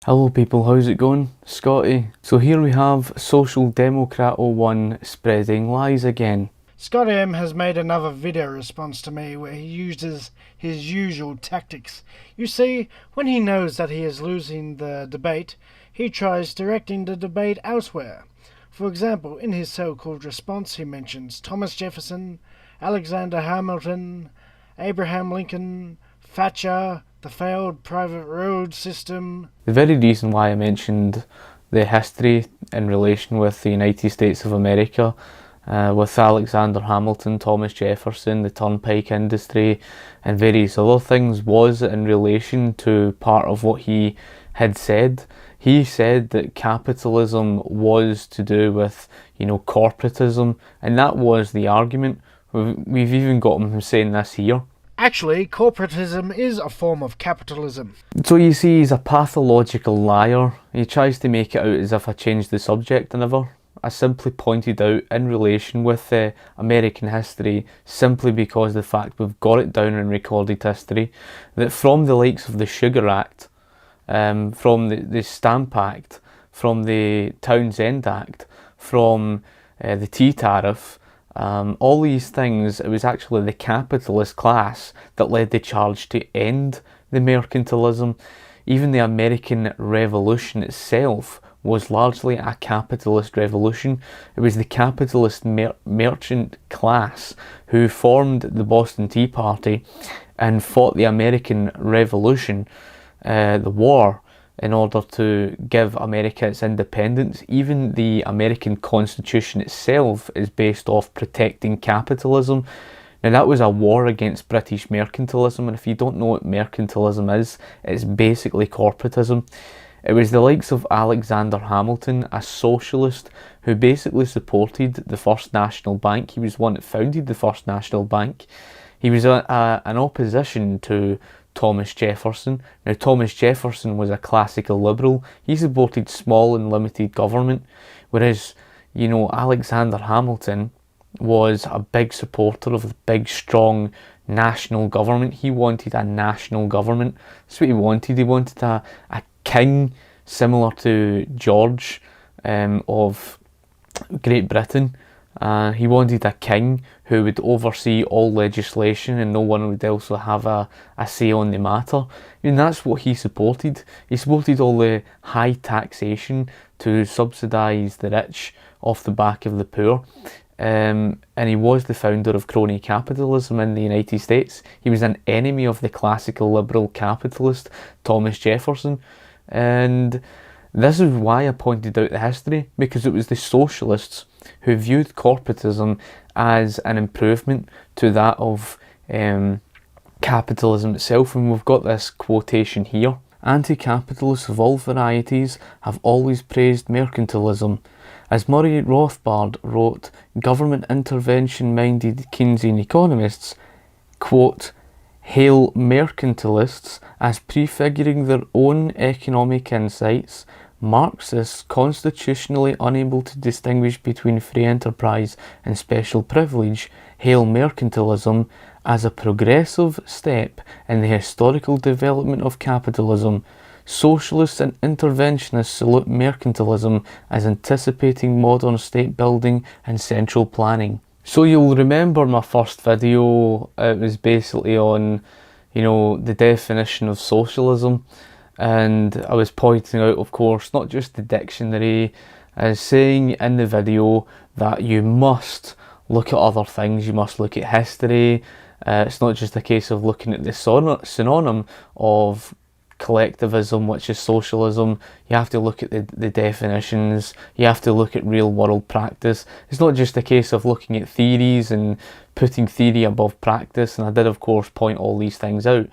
Hello people, how's it going? Scotty. So here we have Social Democrat 01 spreading lies again. Scotty has made another video response to me where he uses his usual tactics. You see, when he knows that he is losing the debate, he tries directing the debate elsewhere. For example, in his so-called response he mentions Thomas Jefferson, Alexander Hamilton, Abraham Lincoln, Thatcher, the failed private road system. The very reason why I mentioned the history in relation with the United States of America, with Alexander Hamilton, Thomas Jefferson, the turnpike industry and various other things, was in relation to part of what he had said. He said that capitalism was to do with, corporatism, and that was the argument. We've even got him saying this here. Actually, corporatism is a form of capitalism. So you see, he's a pathological liar. He tries to make it out as if I changed the subject and ever. I simply pointed out in relation with American history, simply because the fact we've got it down in recorded history, that from the likes of the Sugar Act, from the Stamp Act, from the Townsend Act, from the tea tariff, all these things, it was actually the capitalist class that led the charge to end the mercantilism. Even the American Revolution itself was largely a capitalist revolution. It was the capitalist merchant class who formed the Boston Tea Party and fought the American Revolution, the war, in order to give America its independence. Even the American Constitution itself is based off protecting capitalism. Now that was a war against British mercantilism, and if you don't know what mercantilism is, it's basically corporatism. It was the likes of Alexander Hamilton, a socialist, who basically supported the First National Bank. He was the one that founded the First National Bank. He was an opposition to Thomas Jefferson. Now Thomas Jefferson was a classical liberal. He supported small and limited government, whereas, Alexander Hamilton was a big supporter of the big, strong national government. He wanted a national government. That's what he wanted. He wanted a king similar to George of Great Britain. He wanted a king who would oversee all legislation and no one would also have a say on the matter. That's what he supported. He supported all the high taxation to subsidise the rich off the back of the poor. And he was the founder of crony capitalism in the United States. He was an enemy of the classical liberal capitalist, Thomas Jefferson. And this is why I pointed out the history, because it was the socialists who viewed corporatism as an improvement to that of capitalism itself. And we've got this quotation here. Anti-capitalists of all varieties have always praised mercantilism. As Murray Rothbard wrote, government intervention-minded Keynesian economists, quote, hail mercantilists as prefiguring their own economic insights. Marxists, constitutionally unable to distinguish between free enterprise and special privilege, hail mercantilism as a progressive step in the historical development of capitalism. Socialists and interventionists salute mercantilism as anticipating modern state building and central planning. So you'll remember my first video, it was basically on, the definition of socialism. And I was pointing out, of course, not just the dictionary, as saying in the video that you must look at other things, you must look at history. It's not just a case of looking at the synonym of collectivism, which is socialism. You have to look at the definitions, you have to look at real world practice. It's not just a case of looking at theories and putting theory above practice, and I did of course point all these things out,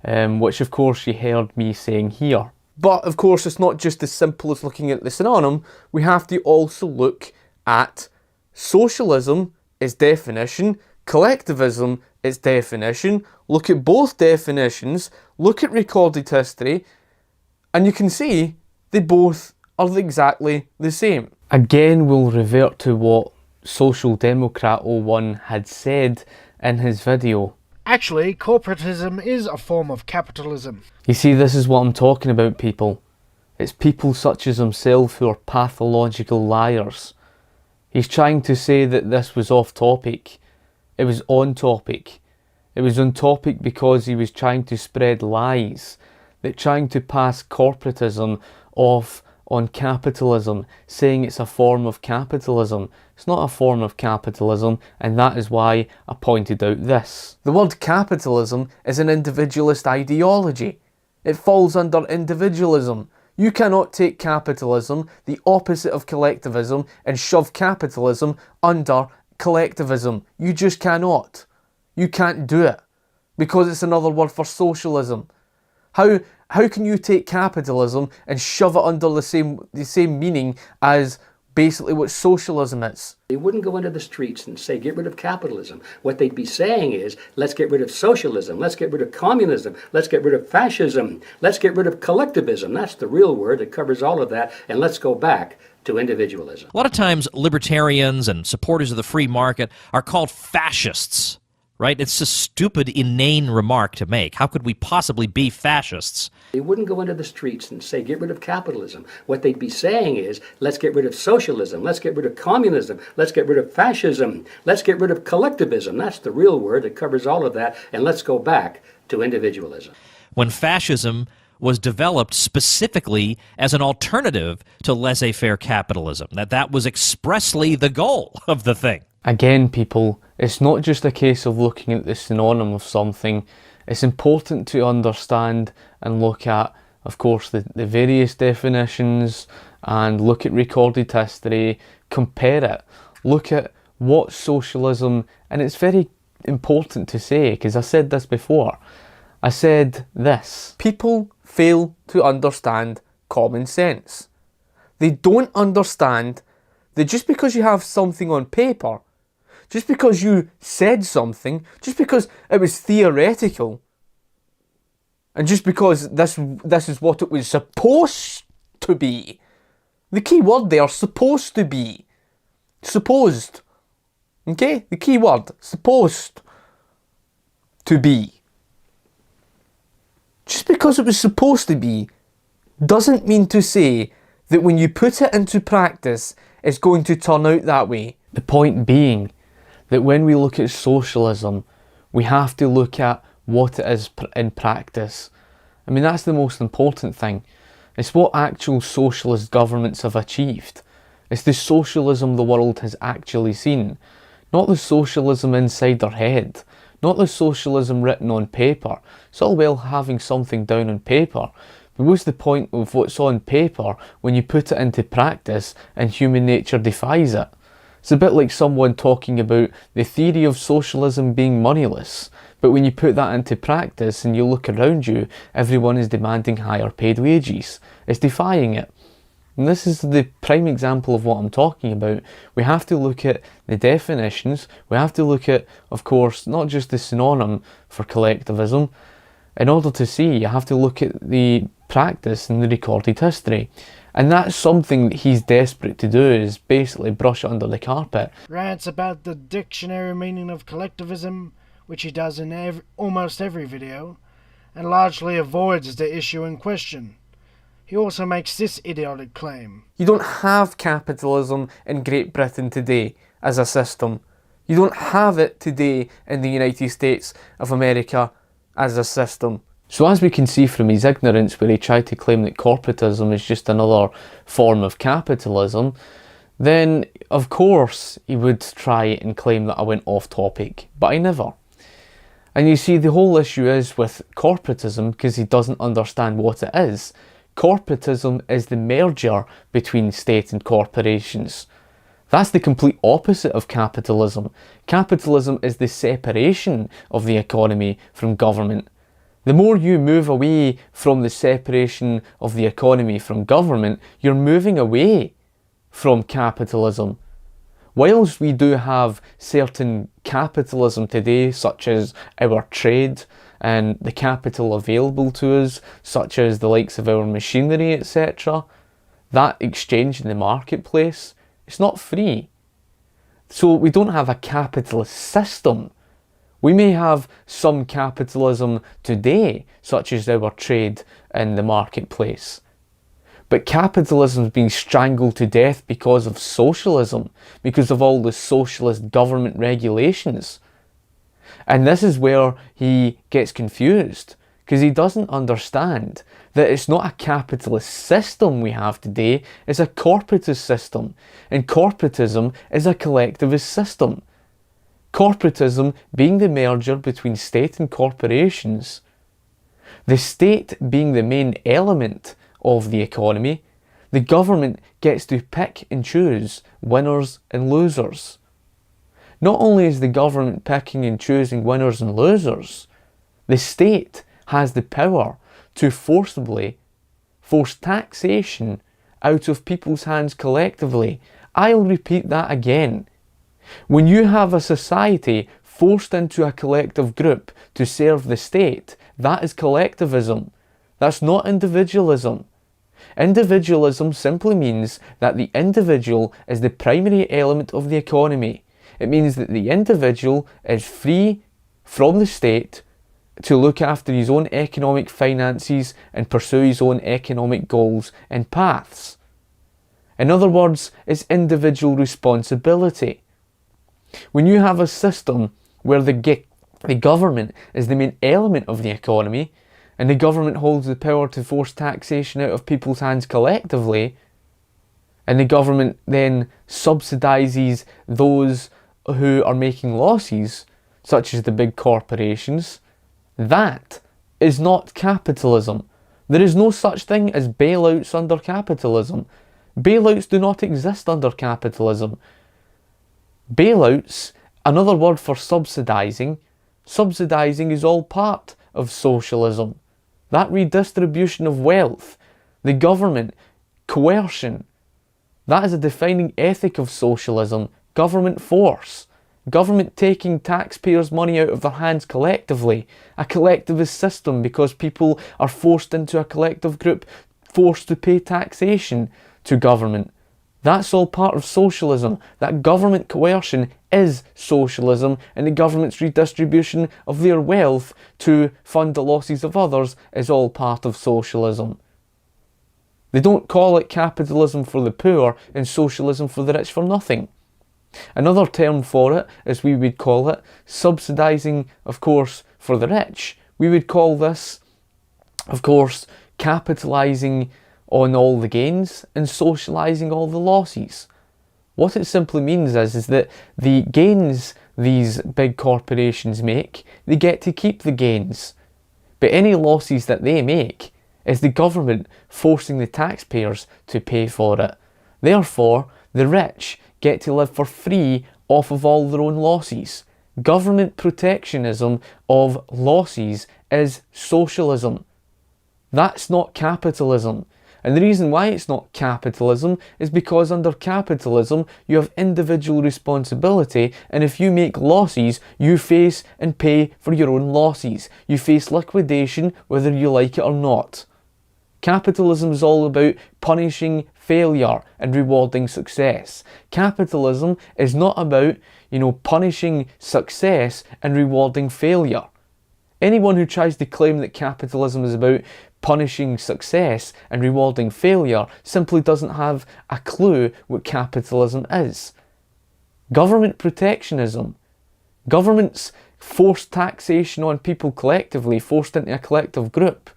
which of course you heard me saying here. But of course it's not just as simple as looking at the synonym, we have to also look at socialism, its definition, collectivism, its definition, look at both definitions, look at recorded history, and you can see they both are exactly the same. Again, we'll revert to what Social Democrat 01 had said in his video. Actually, corporatism is a form of capitalism. You see, this is what I'm talking about, people. It's people such as himself who are pathological liars. He's trying to say that this was off topic. It was on topic. It was on topic because he was trying to spread lies, that trying to pass corporatism off on capitalism, saying it's a form of capitalism. It's not a form of capitalism, and that is why I pointed out this. The word capitalism is an individualist ideology. It falls under individualism. You cannot take capitalism, the opposite of collectivism, and shove capitalism under collectivism. You just cannot. You can't do it, because it's another word for socialism. How can you take capitalism and shove it under the same meaning as basically what socialism is? They wouldn't go into the streets and say, get rid of capitalism. What they'd be saying is, let's get rid of socialism, let's get rid of communism, let's get rid of fascism, let's get rid of collectivism. That's the real word that covers all of that, and let's go back to individualism. A lot of times, libertarians and supporters of the free market are called fascists, right? It's a stupid, inane remark to make. How could we possibly be fascists? They wouldn't go into the streets and say, get rid of capitalism. What they'd be saying is, let's get rid of socialism, let's get rid of communism, let's get rid of fascism, let's get rid of collectivism. That's the real word that covers all of that, and let's go back to individualism. When fascism was developed specifically as an alternative to laissez-faire capitalism, that was expressly the goal of the thing. Again, people, it's not just a case of looking at the synonym of something. It's important to understand and look at, of course, the various definitions, and look at recorded history, compare it, look at what socialism, and it's very important to say, because I said this before, I said this: people fail to understand common sense. They don't understand that just because you have something on paper, just because you said something, just because it was theoretical, and just because this is what it was supposed to be. The key word there, supposed to be. Supposed. Okay? The key word, supposed to be. Just because it was supposed to be doesn't mean to say that when you put it into practice, it's going to turn out that way. The point being that when we look at socialism, we have to look at what it is in practice. I mean, that's the most important thing. It's what actual socialist governments have achieved. It's the socialism the world has actually seen. Not the socialism inside their head. Not the socialism written on paper. It's all well having something down on paper, but what's the point of what's on paper when you put it into practice and human nature defies it? It's a bit like someone talking about the theory of socialism being moneyless, but when you put that into practice and you look around you, everyone is demanding higher paid wages. It's defying it. And this is the prime example of what I'm talking about. We have to look at the definitions. We have to look at, of course, not just the synonym for collectivism. In order to see, you have to look at the practice and the recorded history. And that's something that he's desperate to do, is basically brush it under the carpet. Rants about the dictionary meaning of collectivism, which he does in almost every video, and largely avoids the issue in question. He also makes this idiotic claim: you don't have capitalism in Great Britain today as a system. You don't have it today in the United States of America as a system. So as we can see from his ignorance, where he tried to claim that corporatism is just another form of capitalism, then of course he would try and claim that I went off topic, but I never. And you see, the whole issue is with corporatism, because he doesn't understand what it is. Corporatism is the merger between state and corporations. That's the complete opposite of capitalism. Capitalism is the separation of the economy from government. The more you move away from the separation of the economy from government, you're moving away from capitalism. Whilst we do have certain capitalism today, such as our trade and the capital available to us, such as the likes of our machinery, etc., that exchange in the marketplace, it's not free. So we don't have a capitalist system. We may have some capitalism today, such as our trade in the marketplace. But capitalism is being strangled to death because of socialism, because of all the socialist government regulations. And this is where he gets confused, because he doesn't understand that it's not a capitalist system we have today, it's a corporatist system. And corporatism is a collectivist system. Corporatism being the merger between state and corporations. The state being the main element of the economy, the government gets to pick and choose winners and losers. Not only is the government picking and choosing winners and losers, the state has the power to forcibly force taxation out of people's hands collectively. I'll repeat that again. When you have a society forced into a collective group to serve the state, that is collectivism. That's not individualism. Individualism simply means that the individual is the primary element of the economy. It means that the individual is free from the state to look after his own economic finances and pursue his own economic goals and paths. In other words, it's individual responsibility. When you have a system where the government is the main element of the economy, and the government holds the power to force taxation out of people's hands collectively, and the government then subsidises those who are making losses, such as the big corporations, that is not capitalism. There is no such thing as bailouts under capitalism. Bailouts do not exist under capitalism. Bailouts, another word for subsidising, subsidising is all part of socialism. That redistribution of wealth, the government, coercion, that is a defining ethic of socialism. Government force, government taking taxpayers' money out of their hands collectively, a collectivist system because people are forced into a collective group, forced to pay taxation to government. That's all part of socialism. That government coercion is socialism, and the government's redistribution of their wealth to fund the losses of others is all part of socialism. They don't call it capitalism for the poor and socialism for the rich for nothing. Another term for it, as we would call it, subsidising, of course, for the rich. We would call this, of course, capitalising on all the gains and socialising all the losses. What it simply means is that the gains these big corporations make, they get to keep the gains. But any losses that they make is the government forcing the taxpayers to pay for it. Therefore, the rich get to live for free off of all their own losses. Government protectionism of losses is socialism. That's not capitalism. And the reason why it's not capitalism is because under capitalism you have individual responsibility, and if you make losses, you face and pay for your own losses. You face liquidation whether you like it or not. Capitalism is all about punishing failure and rewarding success. Capitalism is not about, punishing success and rewarding failure. Anyone who tries to claim that capitalism is about punishing success and rewarding failure simply doesn't have a clue what capitalism is. Government protectionism. Governments force taxation on people collectively, forced into a collective group.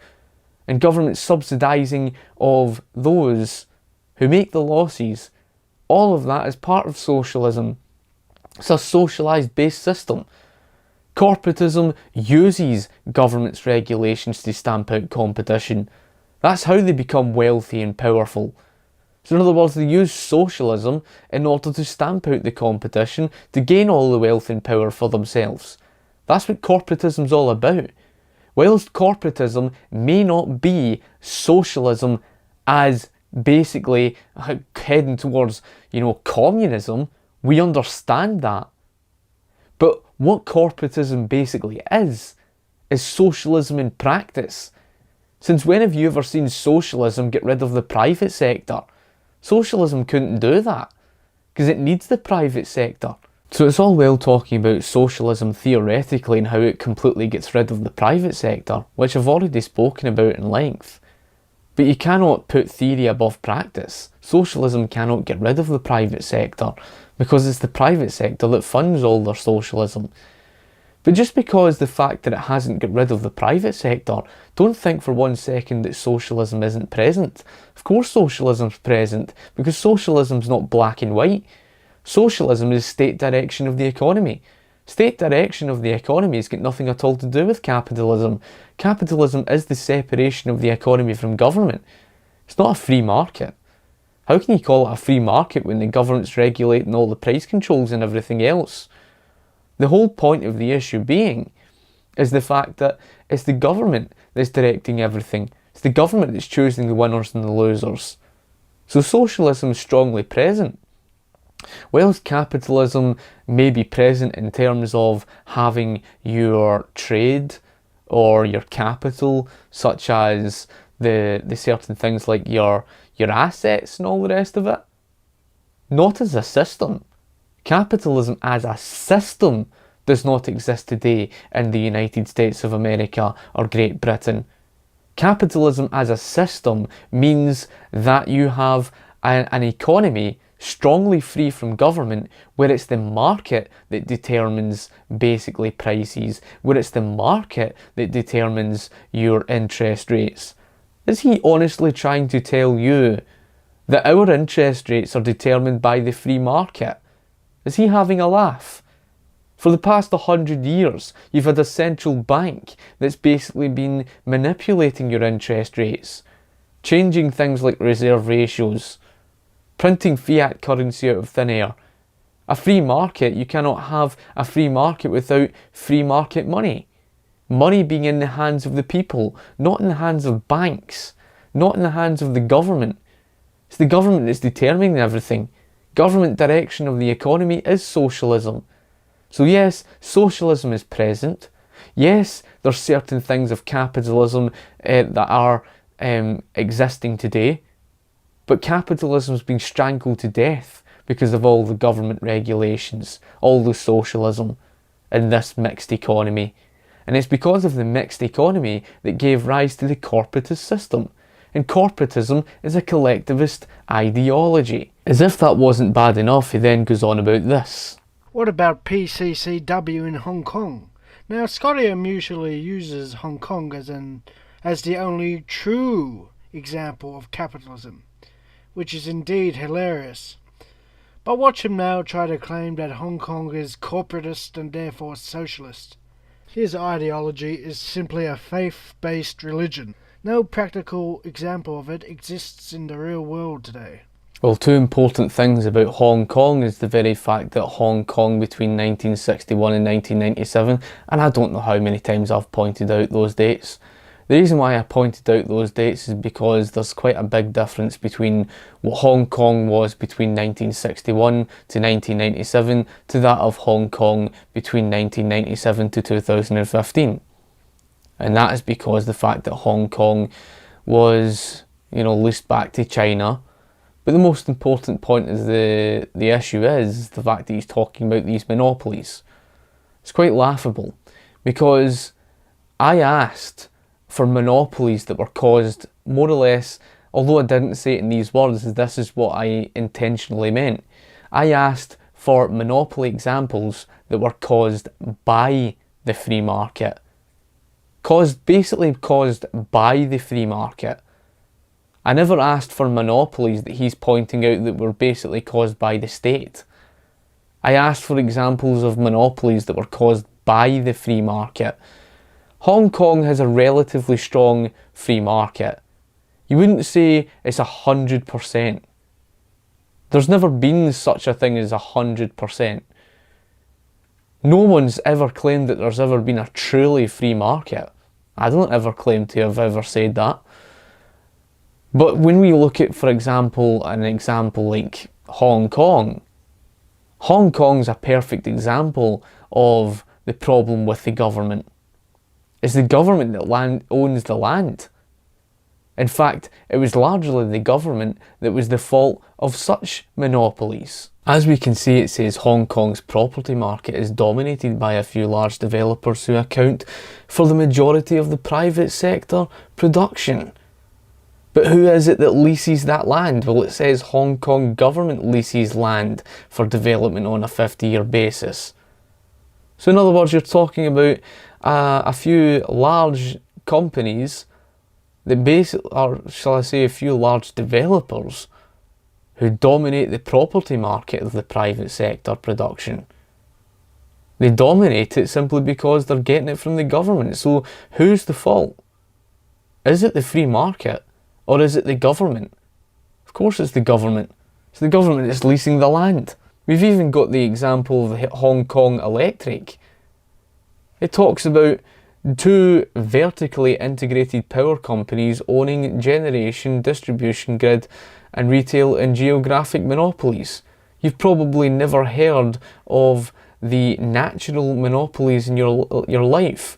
And government subsidising of those who make the losses. All of that is part of socialism. It's a socialised based system. Corporatism uses government's regulations to stamp out competition. That's how they become wealthy and powerful. So in other words, they use socialism in order to stamp out the competition to gain all the wealth and power for themselves. That's what corporatism's all about. Whilst corporatism may not be socialism as basically heading towards, communism, we understand that. But what corporatism basically is socialism in practice. Since when have you ever seen socialism get rid of the private sector? Socialism couldn't do that, because it needs the private sector. So it's all well talking about socialism theoretically and how it completely gets rid of the private sector, which I've already spoken about in length. But you cannot put theory above practice. Socialism cannot get rid of the private sector because it's the private sector that funds all their socialism. But just because the fact that it hasn't got rid of the private sector, don't think for 1 second that socialism isn't present. Of course socialism's present, because socialism's not black and white. Socialism is state direction of the economy. State direction of the economy has got nothing at all to do with capitalism. Capitalism is the separation of the economy from government. It's not a free market. How can you call it a free market when the government's regulating all the price controls and everything else? The whole point of the issue being is the fact that it's the government that's directing everything. It's the government that's choosing the winners and the losers. So socialism is strongly present. Whilst capitalism may be present in terms of having your trade or your capital, such as the certain things like your assets and all the rest of it, not as a system. Capitalism as a system does not exist today in the United States of America or Great Britain. Capitalism as a system means that you have an economy strongly free from government, where it's the market that determines basically prices, where it's the market that determines your interest rates. Is he honestly trying to tell you that our interest rates are determined by the free market? Is he having a laugh? For the past 100 years, you've had a central bank that's basically been manipulating your interest rates, changing things like reserve ratios, printing fiat currency out of thin air. A free market, you cannot have a free market without free market money. Money being in the hands of the people, not in the hands of banks, not in the hands of the government. It's the government that's determining everything. Government direction of the economy is socialism. So yes, socialism is present. Yes, there's certain things of capitalism that are existing today. But capitalism's been strangled to death because of all the government regulations, all the socialism in this mixed economy. And it's because of the mixed economy that gave rise to the corporatist system. And corporatism is a collectivist ideology. As if that wasn't bad enough, he then goes on about this. What about PCCW in Hong Kong? Now, Scotty usually uses Hong Kong as the only true example of capitalism, which is indeed hilarious. But watch him now try to claim that Hong Kong is corporatist and therefore socialist. His ideology is simply a faith-based religion. No practical example of it exists in the real world today. Well, two important things about Hong Kong is the very fact that Hong Kong between 1961 and 1997, and I don't know how many times I've pointed out those dates. The reason why I pointed out those dates is because there's quite a big difference between what Hong Kong was between 1961 to 1997 to that of Hong Kong between 1997 to 2015. And that is because the fact that Hong Kong was, leased back to China. But the most important point is the issue is the fact that he's talking about these monopolies. It's quite laughable because I asked for monopolies that were caused more or less, although I didn't say it in these words, this is what I intentionally meant. I asked for monopoly examples that were caused by the free market. Basically caused by the free market. I never asked for monopolies that he's pointing out that were basically caused by the state. I asked for examples of monopolies that were caused by the free market. Hong Kong has a relatively strong free market. You wouldn't say it's 100%. There's never been such a thing as 100%. No one's ever claimed that there's ever been a truly free market. I don't ever claim to have ever said that. But when we look at, for example, an example like Hong Kong, Hong Kong's a perfect example of the problem with the government. It's the government that owns the land. In fact, it was largely the government that was the fault of such monopolies. As we can see, it says Hong Kong's property market is dominated by a few large developers who account for the majority of the private sector production. But who is it that leases that land? Well, it says Hong Kong government leases land for development on a 50-year basis. So in other words, you're talking about a few large companies that basically, or shall I say a few large developers who dominate the property market of the private sector production. They dominate it simply because they're getting it from the government. So who's the fault? Is it the free market or is it the government? Of course it's the government. It's the government that's leasing the land. We've even got the example of Hong Kong Electric. It talks about two vertically integrated power companies owning generation, distribution grid and retail and geographic monopolies. You've probably never heard of the natural monopolies in your life.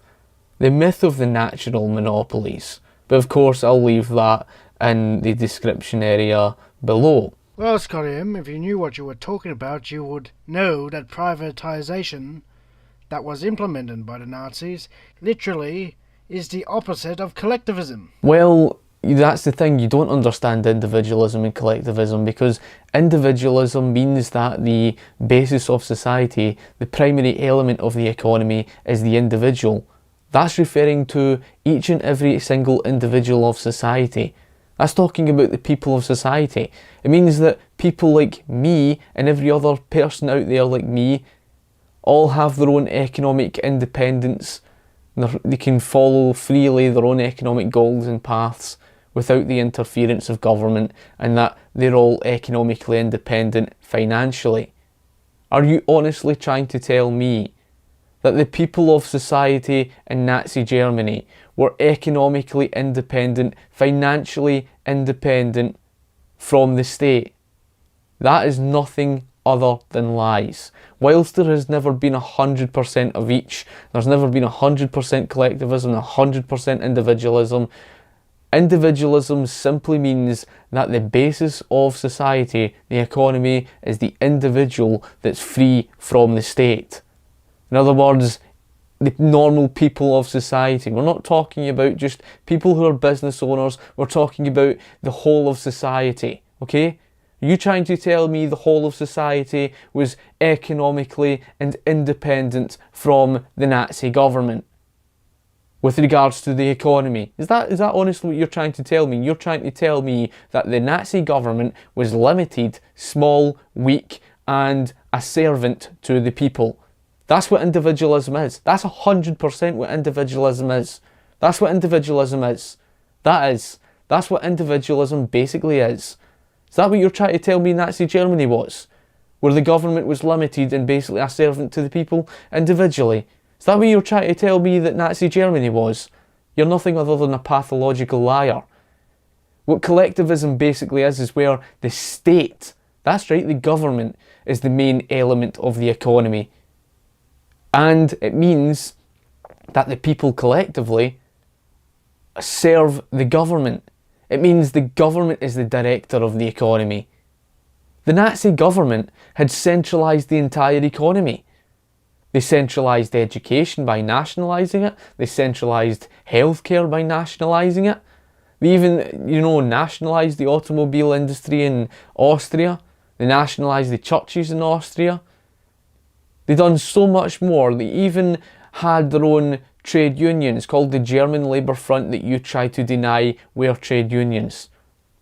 The myth of the natural monopolies. But of course I'll leave that in the description area below. Well, Scotty, if you knew what you were talking about, you would know that privatization that was implemented by the Nazis literally is the opposite of collectivism. Well, that's the thing, you don't understand individualism and collectivism, because individualism means that the basis of society, the primary element of the economy, is the individual. That's referring to each and every single individual of society. That's talking about the people of society. It means that people like me and every other person out there like me all have their own economic independence. They can follow freely their own economic goals and paths without the interference of government, and that they're all economically independent financially. Are you honestly trying to tell me that the people of society in Nazi Germany were economically independent, financially independent from the state? That is nothing other than lies. Whilst there has never been 100% of each, there's never been 100% collectivism, 100% individualism. Individualism simply means that the basis of society, the economy, is the individual that's free from the state. In other words, the normal people of society. We're not talking about just people who are business owners, we're talking about the whole of society, okay? Are you trying to tell me the whole of society was economically and independent from the Nazi government with regards to the economy? Is that honestly what you're trying to tell me? You're trying to tell me that the Nazi government was limited, small, weak, and a servant to the people. That's what individualism is. That's 100% what individualism is. That's what individualism is. That's what individualism basically is. Is that what you're trying to tell me Nazi Germany was? Where the government was limited and basically a servant to the people individually? Is that what you're trying to tell me that Nazi Germany was? You're nothing other than a pathological liar. What collectivism basically is where the state, that's right, the government, is the main element of the economy. And it means that the people collectively serve the government. It means the government is the director of the economy. The Nazi government had centralised the entire economy. They centralised education by nationalising it. They centralised healthcare by nationalising it. They even, nationalised the automobile industry in Austria. They nationalised the churches in Austria. They done so much more. They even had their own trade unions called the German Labour Front that you try to deny were trade unions.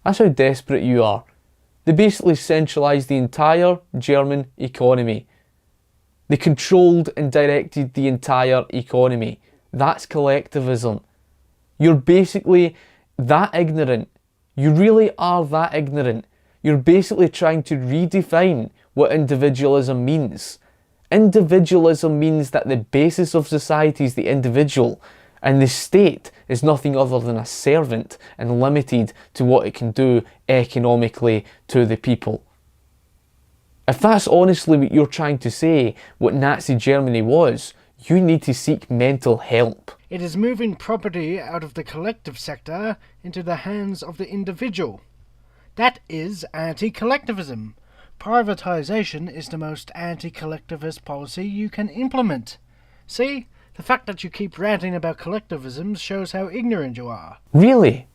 That's how desperate you are. They basically centralised the entire German economy. They controlled and directed the entire economy. That's collectivism. You're basically that ignorant. You really are that ignorant. You're basically trying to redefine what individualism means. Individualism means that the basis of society is the individual, and the state is nothing other than a servant and limited to what it can do economically to the people. If that's honestly what you're trying to say, what Nazi Germany was, you need to seek mental help. It is moving property out of the collective sector into the hands of the individual. That is anti-collectivism. Privatization is the most anti-collectivist policy you can implement. See, the fact that you keep ranting about collectivism shows how ignorant you are. Really?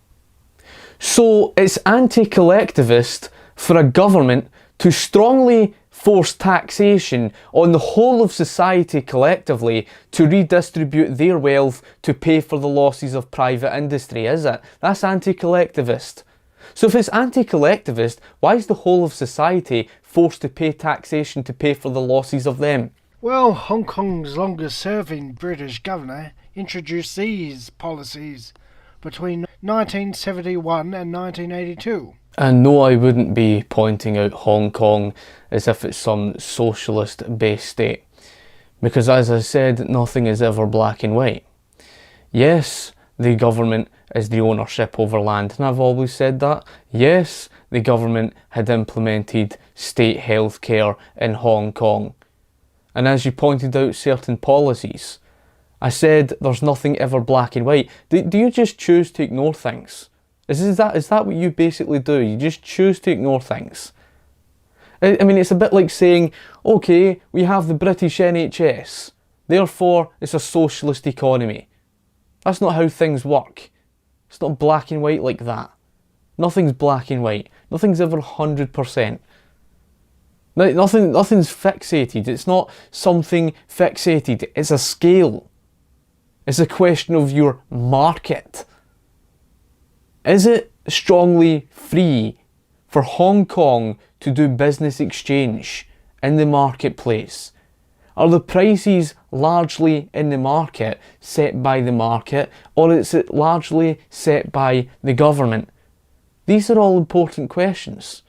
So it's anti-collectivist for a government to strongly force taxation on the whole of society collectively to redistribute their wealth to pay for the losses of private industry, is it? That's anti-collectivist. So if it's anti-collectivist, why is the whole of society forced to pay taxation to pay for the losses of them? Well, Hong Kong's longest-serving British governor introduced these policies between 1971 and 1982. And no, I wouldn't be pointing out Hong Kong as if it's some socialist-based state. Because as I said, nothing is ever black and white. Yes, the government is the ownership over land, and I've always said that. Yes, the government had implemented state healthcare in Hong Kong. And as you pointed out certain policies, I said there's nothing ever black and white. Do you just choose to ignore things? Is that what you basically do? You just choose to ignore things? I mean, it's a bit like saying, okay, we have the British NHS, therefore it's a socialist economy. That's not how things work. It's not black and white like that. Nothing's black and white. Nothing's ever 100%. Nothing's fixated. It's not something fixated. It's a scale. It's a question of your market. Is it strongly free for Hong Kong to do business exchange in the marketplace? Are the prices largely in the market set by the market, or is it largely set by the government? These are all important questions.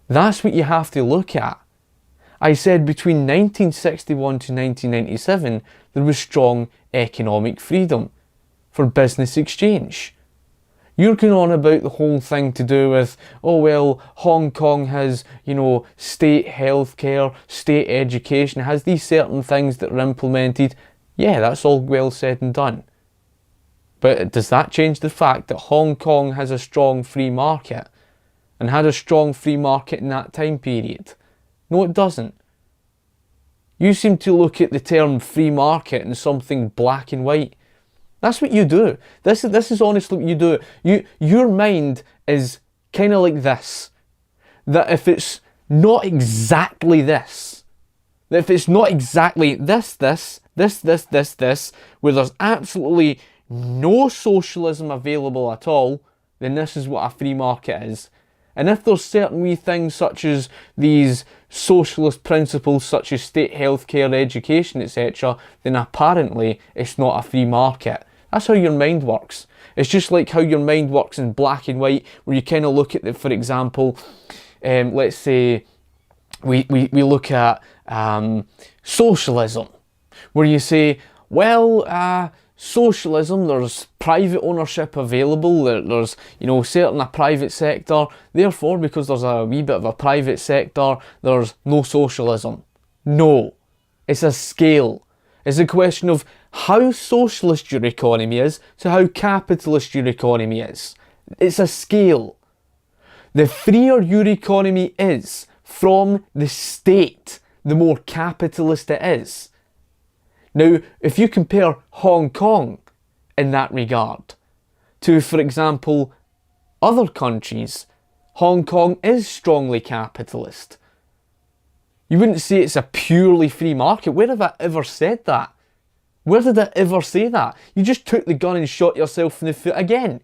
That's what you have to look at. I said between 1961 to 1997 there was strong economic freedom for business exchange. You're going on about the whole thing to do with, oh well, Hong Kong has, state healthcare, state education, has these certain things that are implemented. Yeah, that's all well said and done. But does that change the fact that Hong Kong has a strong free market and had a strong free market in that time period? No, it doesn't. You seem to look at the term free market and something black and white. That's what you do. This is honestly what you do. Your mind is kind of like this. That if it's not exactly this, that if it's not exactly this, where there's absolutely no socialism available at all, then this is what a free market is. And if there's certain wee things such as these socialist principles such as state healthcare, education, etc., then apparently it's not a free market. That's how your mind works. It's just like how your mind works in black and white, where you kind of look at for example, let's say we look at socialism, where you say, well, socialism, there's private ownership available, there's certain a private sector, therefore because there's a wee bit of a private sector, there's no socialism. No, it's a scale. It's a question of how socialist your economy is to how capitalist your economy is. It's a scale. The freer your economy is from the state, the more capitalist it is. Now, if you compare Hong Kong in that regard to, for example, other countries, Hong Kong is strongly capitalist. You wouldn't say it's a purely free market. Where have I ever said that? Where did I ever say that? You just took the gun and shot yourself in the foot again.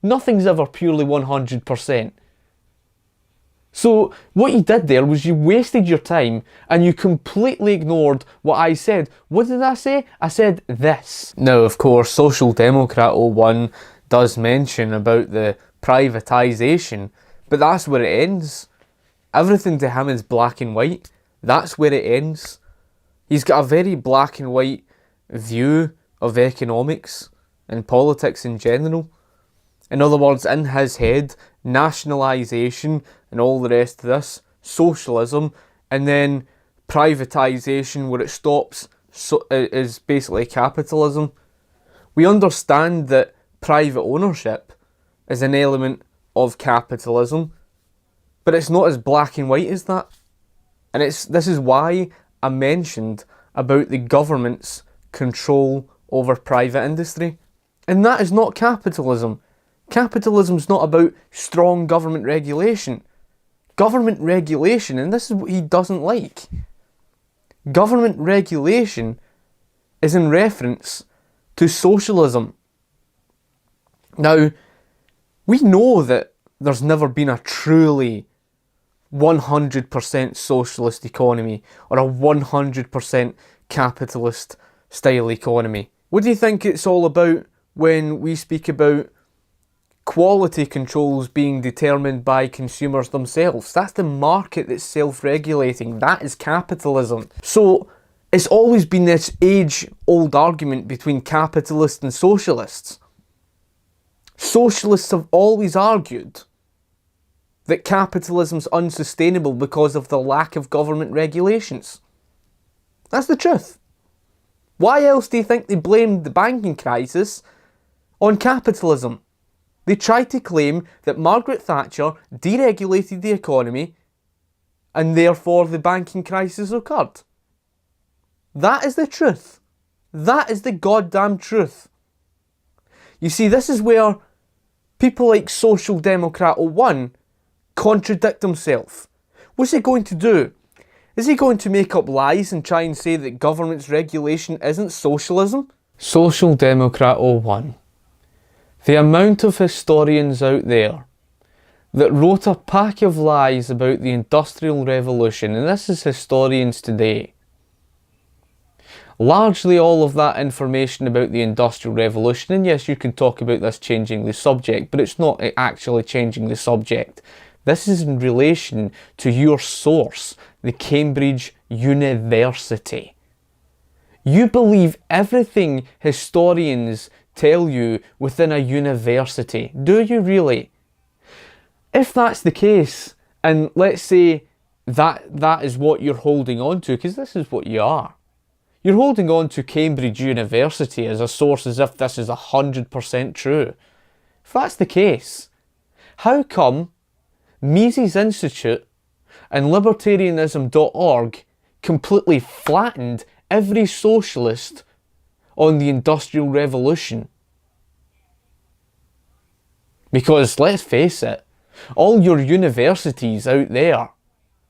Nothing's ever purely 100%. So what you did there was you wasted your time and you completely ignored what I said. What did I say? I said this. Now, of course, Social Democrat 01 does mention about the privatisation, but that's where it ends. Everything to him is black and white. That's where it ends. He's got a very black and white view of economics and politics in general. In other words, in his head, nationalisation and all the rest of this, socialism, and then privatisation where it stops is basically capitalism. We understand that private ownership is an element of capitalism, but it's not as black and white as that. And this is why I mentioned about the government's control over private industry. And that is not capitalism. Capitalism's not about strong government regulation. Government regulation, and this is what he doesn't like, government regulation is in reference to socialism. Now, we know that there's never been a truly 100% socialist economy or a 100% capitalist style economy. What do you think it's all about when we speak about quality controls being determined by consumers themselves? That's the market that's self-regulating. That is capitalism. So it's always been this age-old argument between capitalists and socialists. Socialists have always argued that capitalism's unsustainable because of the lack of government regulations. That's the truth. Why else do you think they blamed the banking crisis on capitalism? They tried to claim that Margaret Thatcher deregulated the economy and therefore the banking crisis occurred. That is the truth. That is the goddamn truth. You see, this is where people like Social Democrat 01 contradict himself. What's he going to do? Is he going to make up lies and try and say that government's regulation isn't socialism? Social Democrat 01. The amount of historians out there that wrote a pack of lies about the Industrial Revolution, and this is historians today. Largely all of that information about the Industrial Revolution, and yes, you can talk about this changing the subject, but it's not actually changing the subject. This is in relation to your source, the Cambridge University. You believe everything historians tell you within a university. Do you really? If that's the case, and let's say that is what you're holding on to, because this is what you are. You're holding on to Cambridge University as a source as if this is 100% true. If that's the case, how come Mises Institute and libertarianism.org completely flattened every socialist on the Industrial Revolution? Because let's face it, all your universities out there,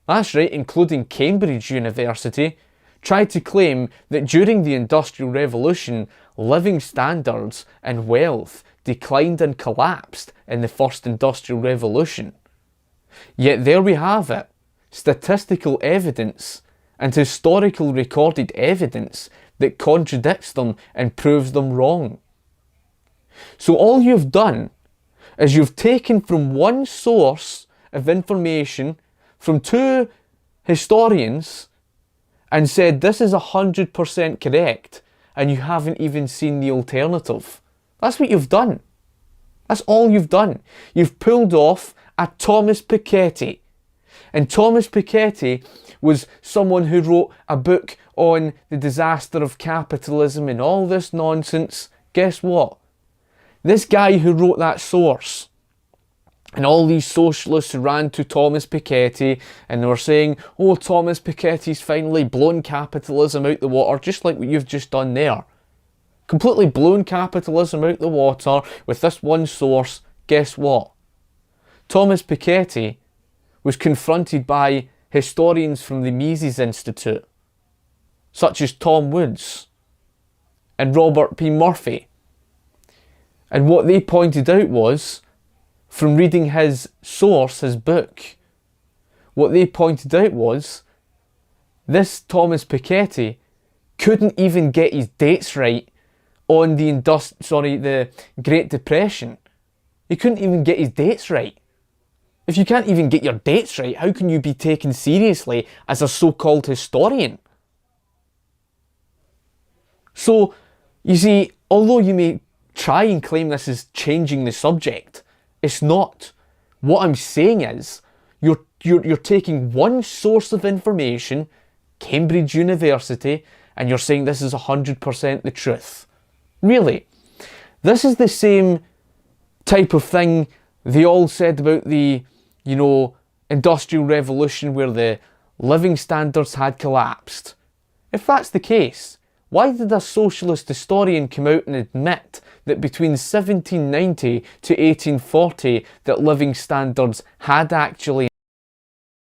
that's right, including Cambridge University, tried to claim that during the Industrial Revolution, living standards and wealth declined and collapsed in the first Industrial Revolution. Yet there we have it, statistical evidence and historical recorded evidence that contradicts them and proves them wrong. So all you've done is you've taken from one source of information from two historians and said this is 100% correct, and you haven't even seen the alternative. That's what you've done. That's all you've done. You've pulled off a Thomas Piketty. And Thomas Piketty was someone who wrote a book on the disaster of capitalism and all this nonsense. Guess what? This guy who wrote that source, and all these socialists who ran to Thomas Piketty and they were saying, oh, Thomas Piketty's finally blown capitalism out the water, just like what you've just done there. Completely blown capitalism out the water with this one source. Guess what? Thomas Piketty was confronted by historians from the Mises Institute, such as Tom Woods and Robert P. Murphy. And what they pointed out was, from reading his source, his book, what they pointed out was, this Thomas Piketty couldn't even get his dates right on the Great Depression. He couldn't even get his dates right. If you can't even get your dates right, how can you be taken seriously as a so-called historian? So, you see, although you may try and claim this is changing the subject, it's not. What I'm saying is, you're taking one source of information, Cambridge University, and you're saying this is 100% the truth. Really. This is the same type of thing they all said about the, Industrial Revolution where the living standards had collapsed. If that's the case, Why did a socialist historian come out and admit that between 1790 to 1840 that living standards had actually